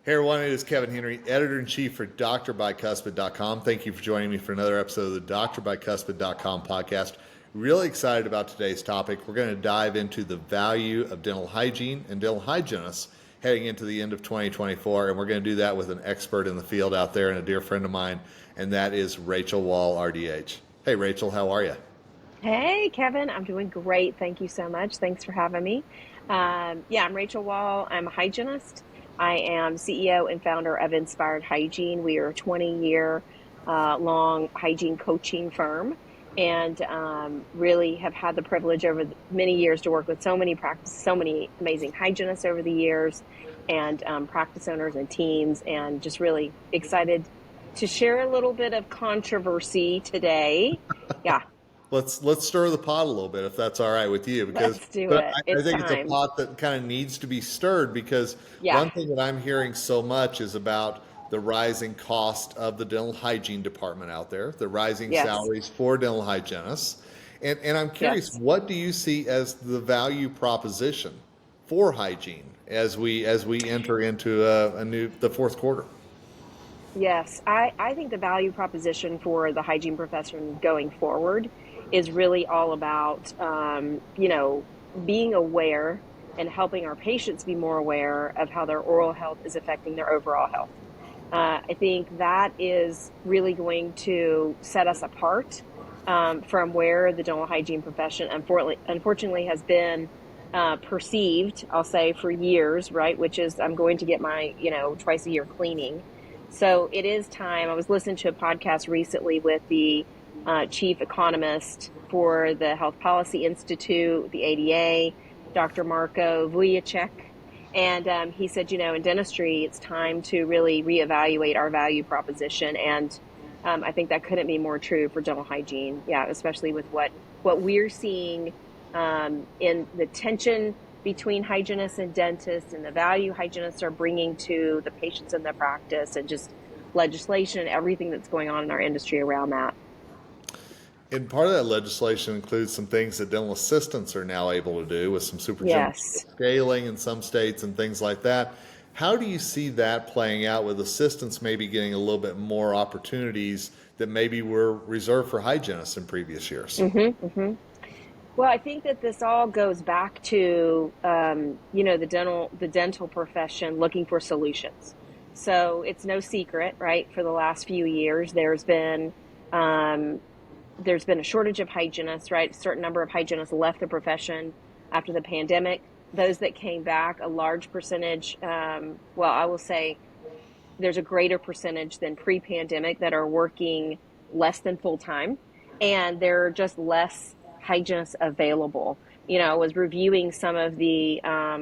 Hey everyone, it is Kevin Henry, Editor-in-Chief for DrBicuspid.com. Thank you for joining me for another episode of the DrBicuspid.com podcast. Really excited about today's topic. We're going to dive into the value of dental hygiene and dental hygienists heading into the end of 2024, and we're going to do that with an expert in the field out there and a dear friend of mine, and that is Rachel Wall, RDH. Hey Rachel, how are you? Hey, Kevin. I'm doing great. Thank you so much. Thanks for having me. I'm Rachel Wall. I'm a hygienist. I am CEO and founder of Inspired Hygiene. We are a 20-year long hygiene coaching firm and really have had the privilege over many years to work with so many amazing hygienists over the years and practice owners and teams, and just really excited to share a little bit of controversy today. Yeah. Let's stir the pot a little bit, if that's all right with you, because Let's do but it. I It's think it's a time. pot that kind of needs to be stirred, because Yeah. one thing that I'm hearing so much is about the rising cost of the dental hygiene department out there, the rising Yes. salaries for dental hygienists, and I'm curious, Yes. what do you see as the value proposition for hygiene as we enter into the fourth quarter? Yes. I think the value proposition for the hygiene profession going forward is really all about, being aware and helping our patients be more aware of how their oral health is affecting their overall health. I think that is really going to set us apart from where the dental hygiene profession unfortunately has been perceived, I'll say, for years, right? Which is I'm going to get my, twice a year cleaning. So it is time. I was listening to a podcast recently with the chief economist for the Health Policy Institute, the ADA, Dr. Marco Vujicic. And he said, in dentistry, it's time to really reevaluate our value proposition. And I think that couldn't be more true for dental hygiene. Yeah, especially with what we're seeing in the tension between hygienists and dentists and the value hygienists are bringing to the patients in their practice, and just legislation and everything that's going on in our industry around that. And part of that legislation includes some things that dental assistants are now able to do with some supergeneral Yes. scaling in some states and things like that. How do you see that playing out with assistants maybe getting a little bit more opportunities that maybe were reserved for hygienists in previous years? Well, I think that this all goes back to, the dental profession looking for solutions. So it's no secret, right? For the last few years, there's been a shortage of hygienists, right? A certain number of hygienists left the profession after the pandemic. Those that came back, a large percentage, I will say there's a greater percentage than pre-pandemic that are working less than full time, and there are just less hygienists available. I was reviewing some of the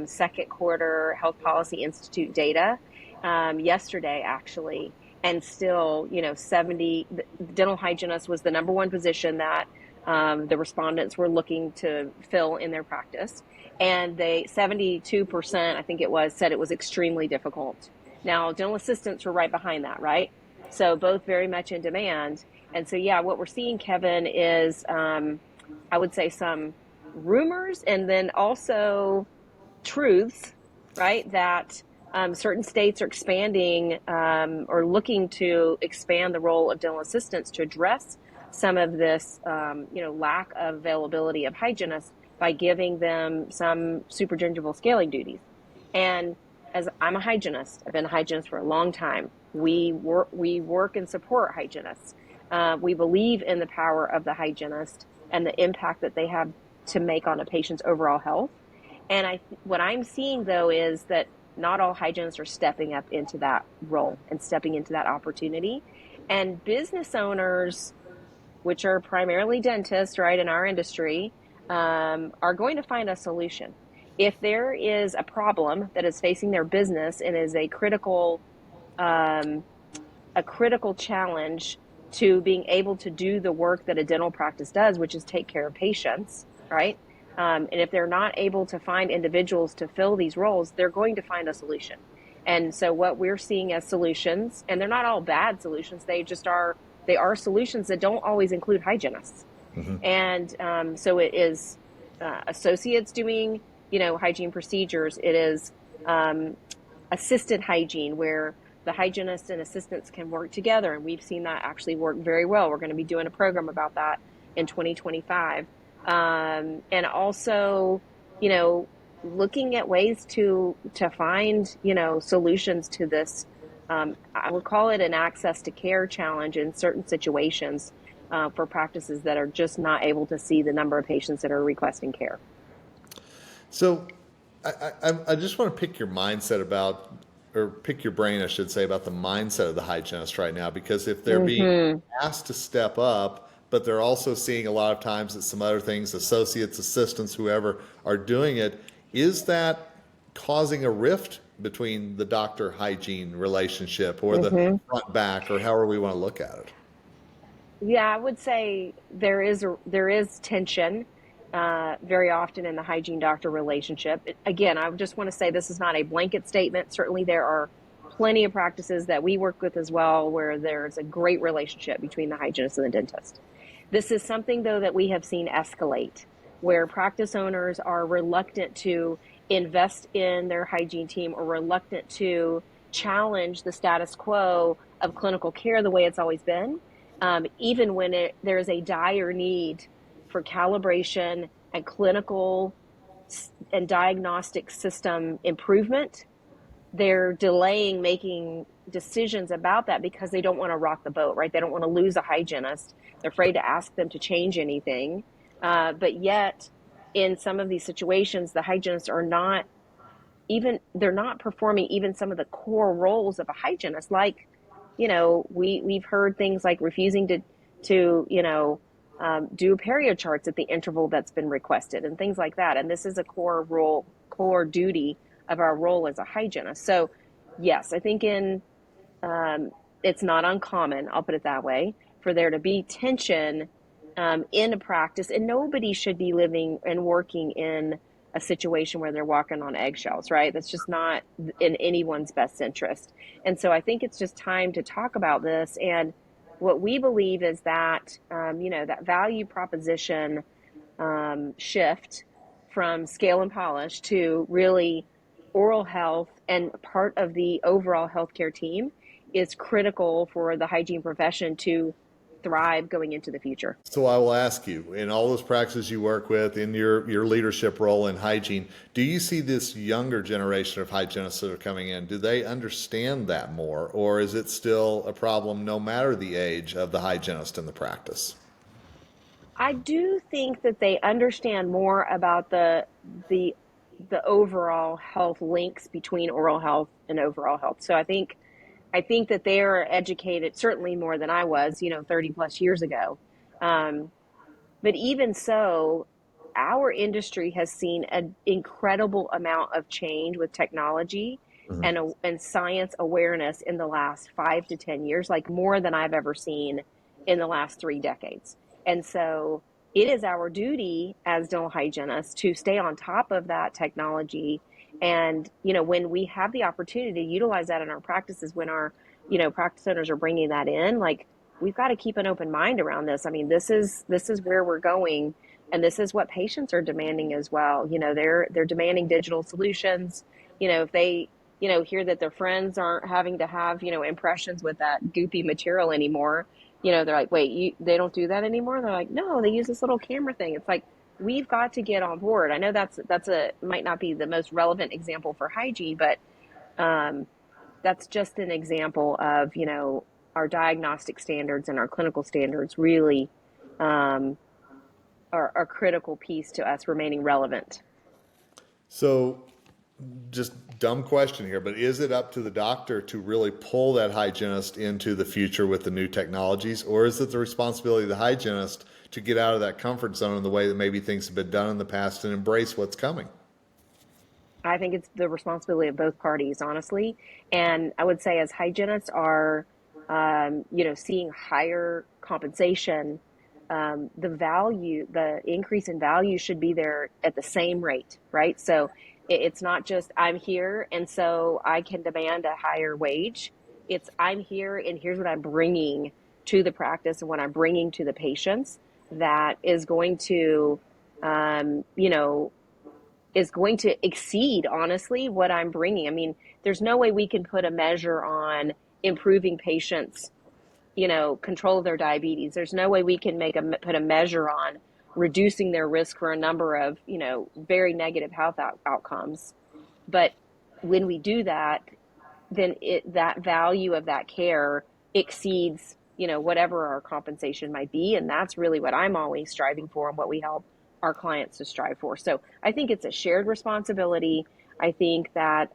second quarter Health Policy Institute data yesterday, actually, and still, 70 dental hygienist was the number one position that the respondents were looking to fill in their practice, and 72%, I think it was, said it was extremely difficult. Now, dental assistants were right behind that, right? So both very much in demand. And so, yeah, what we're seeing, Kevin, is I would say some rumors and then also truths, right? That certain states are expanding or looking to expand the role of dental assistants to address some of this, lack of availability of hygienists by giving them some supergingival scaling duties. And as I'm a hygienist, I've been a hygienist for a long time. We work and support hygienists. We believe in the power of the hygienist and the impact that they have to make on a patient's overall health. And what I'm seeing, though, is that not all hygienists are stepping up into that role and stepping into that opportunity. And business owners, which are primarily dentists, right, in our industry, are going to find a solution. If there is a problem that is facing their business and is a critical challenge to being able to do the work that a dental practice does, which is take care of patients, right? And if they're not able to find individuals to fill these roles, they're going to find a solution. And so what we're seeing as solutions, and they're not all bad solutions, they are solutions that don't always include hygienists. And so it is associates doing, hygiene procedures. It is assisted hygiene, where the hygienists and assistants can work together. And we've seen that actually work very well. We're going to be doing a program about that in 2025. And also, looking at ways to find, solutions to this. I would call it an access to care challenge in certain situations for practices that are just not able to see the number of patients that are requesting care. So I just want to pick your mindset about, or pick your brain, I should say, about the mindset of the hygienist right now, because if they're being asked to step up, but they're also seeing a lot of times that some other things, associates, assistants, whoever are doing it, is that causing a rift between the doctor hygiene relationship or the front back, or however we want to look at it? Yeah, I would say there is tension very often in the hygiene doctor relationship. Again, I just want to say this is not a blanket statement. Certainly, there are plenty of practices that we work with as well where there's a great relationship between the hygienist and the dentist. This is something, though, that we have seen escalate, where practice owners are reluctant to invest in their hygiene team or reluctant to challenge the status quo of clinical care the way it's always been. Even when there is a dire need for calibration and clinical and diagnostic system improvement, they're delaying making decisions about that because they don't want to rock the boat, right? They don't want to lose a hygienist. They're afraid to ask them to change anything. But yet, in some of these situations, the hygienists are not they're not performing even some of the core roles of a hygienist, like, we've heard things like refusing to do perio charts at the interval that's been requested and things like that. And this is a core duty of our role as a hygienist. So yes, I think it's not uncommon, I'll put it that way, for there to be tension in a practice, and nobody should be living and working in a situation where they're walking on eggshells, right? That's just not in anyone's best interest. And so I think it's just time to talk about this. And what we believe is that, that value proposition shift from scale and polish to really oral health and part of the overall healthcare team is critical for the hygiene profession to thrive going into the future. So I will ask you, in all those practices you work with, in your leadership role in hygiene, do you see this younger generation of hygienists that are coming in? Do they understand that more, or is it still a problem no matter the age of the hygienist in the practice? I do think that they understand more about the overall health links between oral health and overall health. So I think that they are educated, certainly more than I was, 30 plus years ago. But even so, our industry has seen an incredible amount of change with technology and science awareness in the last 5 to 10 years, like more than I've ever seen in the last 3 decades. And so it is our duty as dental hygienists to stay on top of that technology. And, when we have the opportunity to utilize that in our practices, when our, practice owners are bringing that in, like, we've got to keep an open mind around this. I mean, this is where we're going, and this is what patients are demanding as well. They're demanding digital solutions. If they, hear that their friends aren't having to have, impressions with that goopy material anymore, they're like, wait, they don't do that anymore? They're like, no, they use this little camera thing. It's like, we've got to get on board. I know that's might not be the most relevant example for hygiene, but that's just an example of, our diagnostic standards and our clinical standards really are a critical piece to us remaining relevant. So, just dumb question here, but is it up to the doctor to really pull that hygienist into the future with the new technologies, or is it the responsibility of the hygienist to get out of that comfort zone in the way that maybe things have been done in the past and embrace what's coming? I think it's the responsibility of both parties, honestly. And I would say, as hygienists are, seeing higher compensation, the increase in value should be there at the same rate, right? So it's not just I'm here and so I can demand a higher wage. It's I'm here and here's what I'm bringing to the practice and what I'm bringing to the patients that is going to, is going to exceed, honestly, what I'm bringing. I mean, there's no way we can put a measure on improving patients, control of their diabetes. There's no way we can put a measure on reducing their risk for a number of, very negative health outcomes. But when we do that, then that value of that care exceeds, whatever our compensation might be. And that's really what I'm always striving for and what we help our clients to strive for. So I think it's a shared responsibility. I think that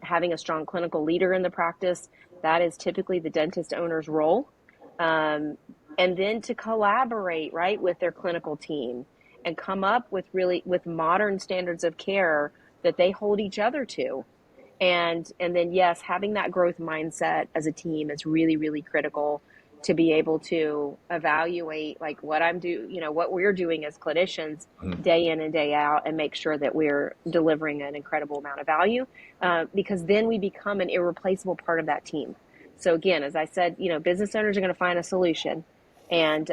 having a strong clinical leader in the practice, that is typically the dentist owner's role. And then to collaborate, right, with their clinical team and come up with modern standards of care that they hold each other to. And then, yes, having that growth mindset as a team is really, really critical to be able to evaluate like what we're doing as clinicians day in and day out, and make sure that we're delivering an incredible amount of value, because then we become an irreplaceable part of that team. So again, as I said, business owners are going to find a solution, and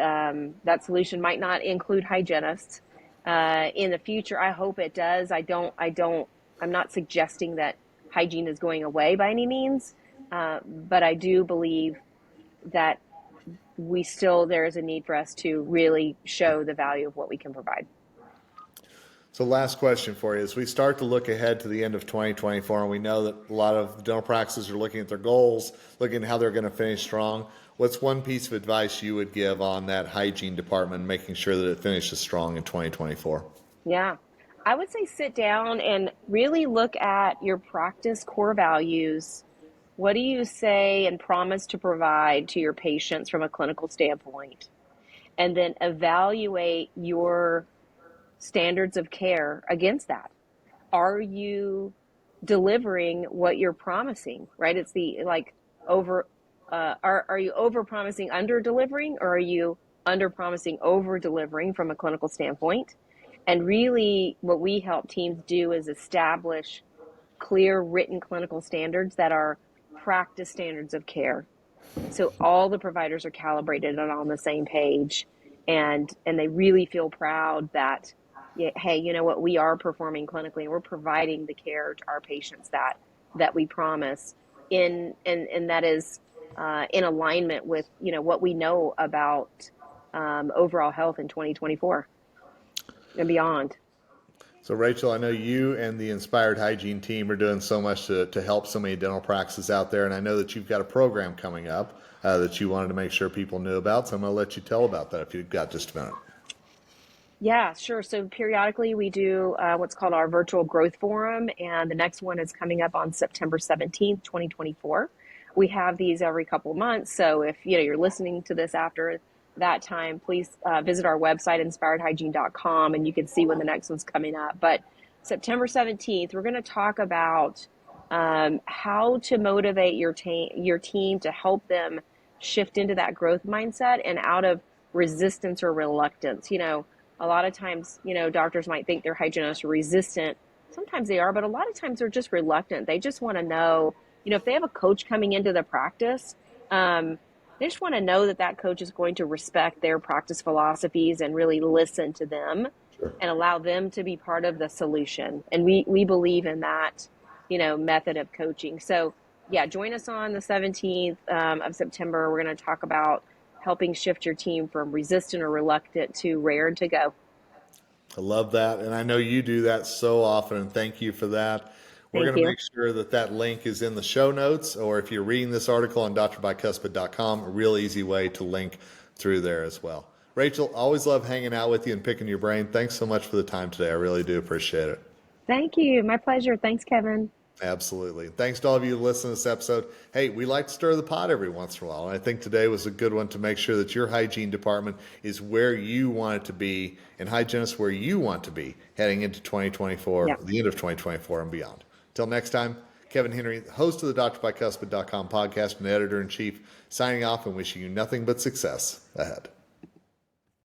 that solution might not include hygienists. In the future, I hope it does. I'm not suggesting that hygiene is going away by any means, but I do believe that there is a need for us to really show the value of what we can provide. So last question for you. As we start to look ahead to the end of 2024, and we know that a lot of dental practices are looking at their goals, looking at how they're going to finish strong, what's one piece of advice you would give on that hygiene department, making sure that it finishes strong in 2024? Yeah. I would say sit down and really look at your practice core values. What do you say and promise to provide to your patients from a clinical standpoint? And then evaluate your standards of care against that. Are you delivering what you're promising, right? It's are you over promising, under delivering, or are you under promising, over delivering from a clinical standpoint? And really what we help teams do is establish clear written clinical standards that are practice standards of care. So all the providers are calibrated and on the same page, and they really feel proud that, hey, you know what, we are performing clinically and we're providing the care to our patients that we promise, and that is in alignment with, what we know about overall health in 2024 and beyond. So Rachel, I know you and the Inspired Hygiene team are doing so much to help so many dental practices out there, and I know that you've got a program coming up that you wanted to make sure people knew about, so I'm going to let you tell about that if you've got just a minute. Yeah, sure. So periodically we do what's called our virtual growth forum, and the next one is coming up on September 17th, 2024. We have these every couple of months, so if you're listening to this after that time, please visit our website, inspiredhygiene.com, and you can see when the next one's coming up. But September 17th, we're going to talk about how to motivate your team to help them shift into that growth mindset and out of resistance or reluctance. A lot of times, doctors might think their hygienists are resistant. Sometimes they are, but a lot of times they're just reluctant. They just want to know, if they have a coach coming into the practice, they just want to know that coach is going to respect their practice philosophies and really listen to them. Sure. And allow them to be part of the solution. And we believe in that, method of coaching. So yeah, join us on the 17th of September. We're going to talk about helping shift your team from resistant or reluctant to rared to go. I love that. And I know you do that so often, and thank you for that. We're going to make sure that link is in the show notes, or if you're reading this article on doctorbycuspid.com, a real easy way to link through there as well. Rachel, always love hanging out with you and picking your brain. Thanks so much for the time today. I really do appreciate it. Thank you. My pleasure. Thanks, Kevin. Absolutely. Thanks to all of you who listen to this episode. Hey, we like to stir the pot every once in a while, and I think today was a good one to make sure that your hygiene department is where you want it to be, and hygienists where you want to be heading into 2024, the end of 2024 and beyond. Till next time, Kevin Henry, host of the doctorbycuspid.com podcast and editor-in-chief, signing off and wishing you nothing but success ahead.